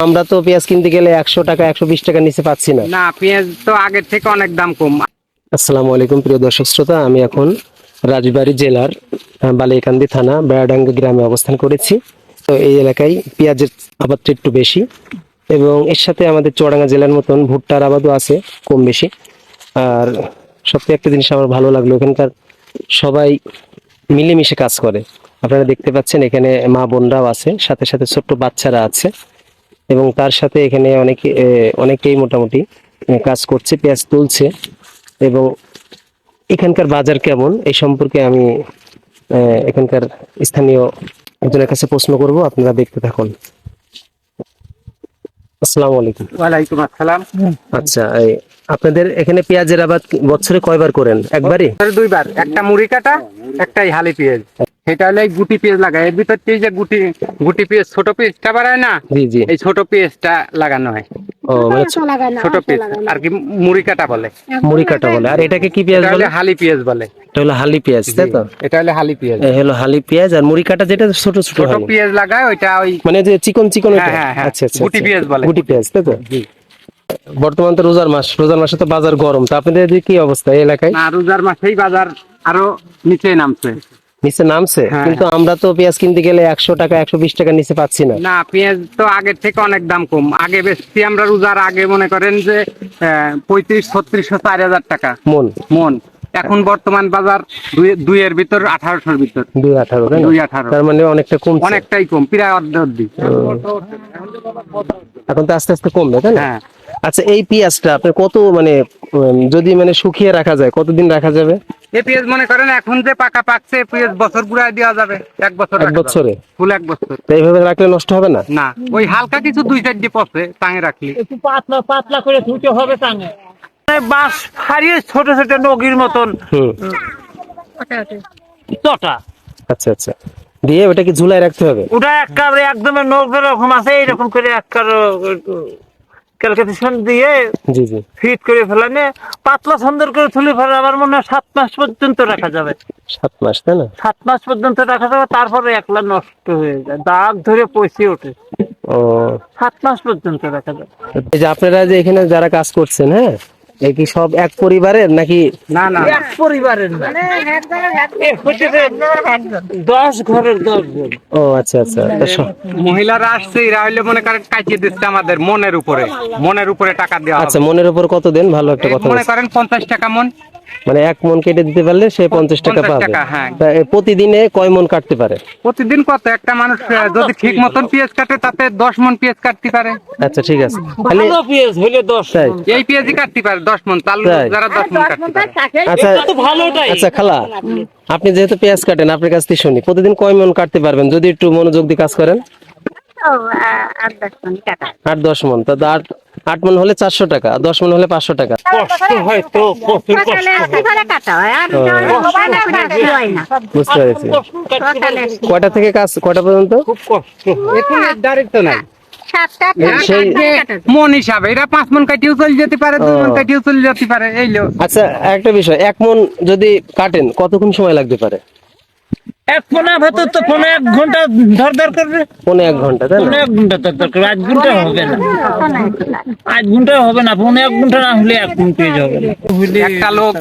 আমরা তো পেঁয়াজ কিনতে গেলে 100 টাকা 120 টাকা নিচে পাচ্ছি না। না, পেঁয়াজ তো আগের থেকে অনেক দাম কম। আসসালামু আলাইকুম প্রিয় দর্শক শ্রোতা, আমি এখন রাজবাড়ী জেলার বালিয়াকান্দি থানা বেড়াডাঙ্গা গ্রামে অবস্থান করেছি। তো এই এলাকায় পেঁয়াজের আবাদটা একটু বেশি এবং এর সাথে আমাদের চুয়াডাঙ্গা জেলার মতন ভুট্টার আবাদও আছে কম বেশি। আর সবথেকে একটা জিনিস আমার ভালো লাগলো, এখানকার সবাই মিলেমিশে কাজ করে। আপনারা দেখতে পাচ্ছেন এখানে মা বোনরাও আছে, সাথে সাথে ছোট্ট বাচ্চারা আছে এবং তার সাথে এখানে অনেকেই মোটামুটি কাজ করছে, পেঁয়াজ তুলছে। এবং এখানকার বাজার কেমন এই সম্পর্কে আমি এখানকার স্থানীয় একজনের কাছে প্রশ্ন করব, আপনারা দেখতে থাকুন। আসসালামু আলাইকুম। ওয়ালাইকুম আসসালাম। আচ্ছা, আপনাদের এখানে পেঁয়াজের আবাদ বছরে কয়বার করেন? একবারই? দুইবার, একটা মুড়ি কাটা, একটাই হালি পেঁয়াজ। সেটা হলে গুটি পেঁয়াজ লাগায়, এর ভিতর থেকে যে গুটি পেঁয়াজ ছোট পেঁয়াজটা বাড়ায় না, জি জি, এই ছোট পেঁয়াজটা লাগানো হয়। ও মানে ছোট পেঁয়াজ আর কি মুড়ি কাটা বলে। মুড়ি কাটা বলে। আর এটাকে কি পেঁয়াজ বলে? হালি পেঁয়াজ বলে। এটা হলো হালি পেঁয়াজ, তাই তো? এটা হলো হালি পেঁয়াজ। এই হলো হালি পেঁয়াজ। আর মুড়ি কাটা যেটা ছোট ছোট ছোট পেঁয়াজ লাগায়, ওইটা ওই মানে যে চিকন চিকন ওইটা? হ্যাঁ, হ্যাঁ, আচ্ছা আচ্ছা, গুটি পেঁয়াজ বলে। গুটি পেঁয়াজ, তাই তো? বর্তমান তো রোজার মাসে তো বাজার গরম, তো আপনাদের কি অবস্থা এই এলাকায়? না, রোজার মাসেই বাজার আরো নিচে নামছে। নিচে নামছে? হ্যাঁ, কিন্তু আমরা তো পেঁয়াজ কিনতে গেলে 100 টাকা 120 টাকা নিচে পাচ্ছি না। না, পেঁয়াজ তো আগের থেকে অনেক দাম কম। আগে বেশি আমরা রোজার আগে মনে করেন যে 35, 36, 4000 টাকা মন। এখন বর্তমান বাজার দুইয়ের ভিতর 1800-র ভিতর। 2.18, তাই না? 2.18, তার মানে অনেকটা কম, অনেকটাই কম, প্রায় অর্ধেক। এখন তো আস্তে আস্তে কমবে, তাই না? হ্যাঁ। আচ্ছা, এই পেঁয়াজটা আপনি কত মানে যদি মানে শুকিয়ে রাখা যায় কতদিন রাখা যাবে? এই পেঁয়াজ মনে করেন এখন যে পাকা পাকছে, পেঁয়াজ বছর পুরাই দেওয়া যাবে। এক বছর এক বছরে? ফুল 1 বছর। তো এইভাবে রাখলে নষ্ট হবে না? না, ওই হালকা কিছু 2-4 দিন পচে টাঙে রাখলি একটু পাতলা পাতলা করে ধুতে হবে টাঙে। বাঁশ ফাড়িয়ে ছোট ছোট নগির মতন চটা। আচ্ছা আচ্ছা, দিয়ে ওটা কি ঝুলায় রাখতে হবে? ওটা একবারে একদম নখ এরকম আছে, এইরকম করে একবার ক্যালকুলেশন দিয়ে জি জি, ফিট করে ফেলানে পাতলা সুন্দর করে তুলে ফেলে আমার মনে হয় 7 মাস পর্যন্ত রাখা যাবে। 7 মাস, তাই না? 7 মাস পর্যন্ত রাখা যাবে, তারপরে একলা নষ্ট হয়ে যায়, দাগ ধরে পচে ওঠে। ও, 7 মাস পর্যন্ত রাখা যাবে। এই যে আপনারা যে এখানে যারা কাজ করছেন, হ্যাঁ, এই কি সব এক পরিবারের নাকি? না না, এক পরিবারের না, 10 ঘরের 10 জন। ও আচ্ছা আচ্ছা, মহিলারা আসছে, এরা হইলে মনে করেন কাটিয়ে দিচ্ছে আমাদের মনের উপরে টাকা দেওয়া আচ্ছা, হবে। মনের উপর কত দেন? ভালো একটা কথা মনে বলছেন। করেন 50 টাকা মন। মানে 1 মন কেটে দিতে পারলে সে 50 টাকা 50 পাবে। টাকা, হ্যাঁ। তা প্রতিদিনে কয় মন কাটতে পারে? প্রতিদিন কত একটা মানুষ যদি ঠিক মতন পেঁয়াজ কাটে, তাতে 10 মন পেঁয়াজ কাটতে পারে। আচ্ছা ঠিক আছে, তাহলে ভালো পেঁয়াজ হইলে 10। তাই? এই পেঁয়াজই কাটতে পারে 10 মন, চাল তাই? যারা 10 মন কাটতে পারে। আচ্ছা এটা তো ভালোটাই। আচ্ছা খালা, আপনি যেহেতু পেঁয়াজ কাটেন, আপনার কাছ থেকে শুনি প্রতিদিন কয় মন কাটতে পারবেন যদি একটু মনোযোগ দিয়ে কাজ করেন? 8-10 মন। তা 8 মন হলে 400 টাকা, 10 মন হলে 500 টাকা। কষ্ট হয় তো, প্রচুর কষ্ট হয়। বুঝতে পেরেছি। কয়টা থেকে কাজ কয়টা পর্যন্ত? খুব কষ্ট হয়। এখন ডাইরেক্ট তো নাই, সেই মন হিসাবে এরা 5 মন কাটিয়েও চলে যেতে পারে, 2 মন কাটিয়েও চলে যেতে পারে। এই লো। আচ্ছা, একটা বিষয়, 1 মন যদি কাটেন কতক্ষণ সময় লাগতে পারে? এক ফোনা ভেতর তো 1 ঘন্টা ধর করবে। 1 ঘন্টা, তাই না? 1 ঘন্টা ধর করবে, 8 ঘন্টা হবে না। 8 ঘন্টা হবে না, 1 ঘন্টা না হলে 1 ঘন্টা হবে না। একটা লোক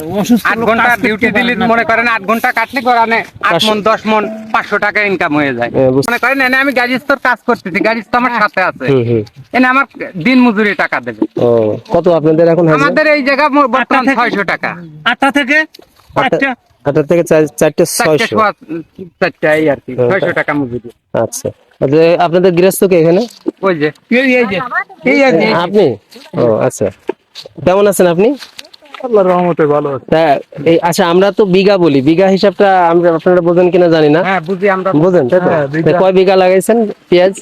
8 ঘন্টা ডিউটি দিলে মনে করেন 8 ঘন্টা কাটলে করানে 8 মন 10 মন 500 টাকা ইনকাম হয়ে যায়। মনে করেন এনে আমি গাড়ি স্তর কাজ করতেছি, গাড়ি তো আমার সাথে আছে, এনে আমার দিন মজুরি টাকা দেবে। ও, কত আপনাদের এখন? আমাদের এই জায়গা বর্তমান 600 টাকা। 8টা থেকে 8টা 8টা থেকে 4টে 600। 4টা এই আর কি, 600 টাকা মজুরি। আচ্ছা, যে আপনাদের গৃহস্থ কে এখানে? ওই যে এই আর কি। আপনি? ও আচ্ছা, কেমন আছেন আপনি? আল্লাহর রহমতে ভালো আছে। তা আচ্ছা, আমরা তো বিঘা বলি, বিঘা হিসাবটা আপনারা বোঝেন কিনা জানি না। হ্যাঁ, বুঝি আমরা। বোঝেন, তাই তো? তা কয় বিঘা লাগাইছেন পেঁয়াজ?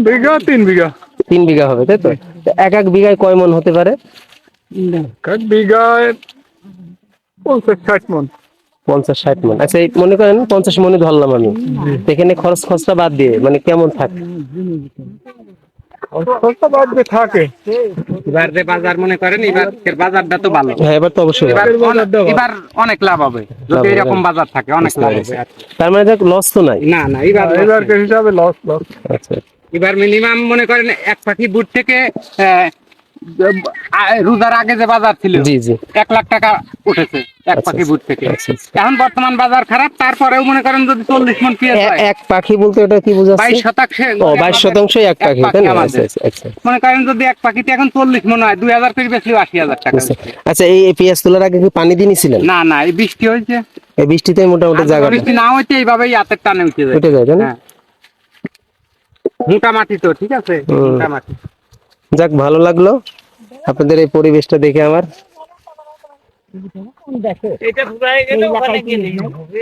বিঘা 3 বিঘা। 3 বিঘা হবে, তাই তো? তা এক বিঘায় কয় মন হতে পারে? এক বিঘায় 50-60 মন। 50-60 মন। আচ্ছা, এই মনে করেন 50 মনই ধরলাম আমি, এখানে খরচ খরচটা বাদ দিয়ে মানে কেমন থাকে? খরচটা বাদ দিয়ে থাকে। এবার যে বাজার মনে করেন, এবার বাজারটা তো ভালো। হ্যাঁ, এবার তো অবশ্যই এবার অনেক লাভ হবে যদি এরকম বাজার থাকে, অনেক লাভ হবে। তার মানে লস তো নাই? না না, এবার হিসাবে লস। আচ্ছা, এবার মিনিমাম মনে করেন এক পাখি বুট থেকে রোজার আগে যে বাজার ছিল জি জি 1 লাখ টাকা উঠেছে এক আচ্ছা, পাখি বুট থেকে। আচ্ছা, আচ্ছা। এখন বর্তমান বাজার খারাপ, তারপরেও মনে করেন যদি 40 মন পেঁয়াজ হয়, এক পাখি বলতে এটা কি বোঝাচ্ছে? 22% ও 22% এক পাখি, তাই না? আচ্ছা আমাদের। আচ্ছা আচ্ছা মনে করেন যদি এক পাখিতে এখন 40 মন হয়, 2000 করে বেচলেও 80,000 টাকা। আচ্ছা। আচ্ছা, এই পেঁয়াজ তোলার আগে কি পানি দিয়েছিলেন? না না, এই বৃষ্টি হয়েছে, এই বৃষ্টিতে মোটামুটি আর জায়গাটা বৃষ্টি না হচ্ছে এইভাবেই হাতের টানে উঠে যায়। উঠে যায়, তাই না? হ্যাঁ, মোটা মাটি তো, ঠিক আছে, মোটা মাটি। যাক, ভালো লাগলো আপনাদের এই পরিবেশটা দেখে আমার। এটা ঘুরাই গেলে ওখানে গেলে হবে।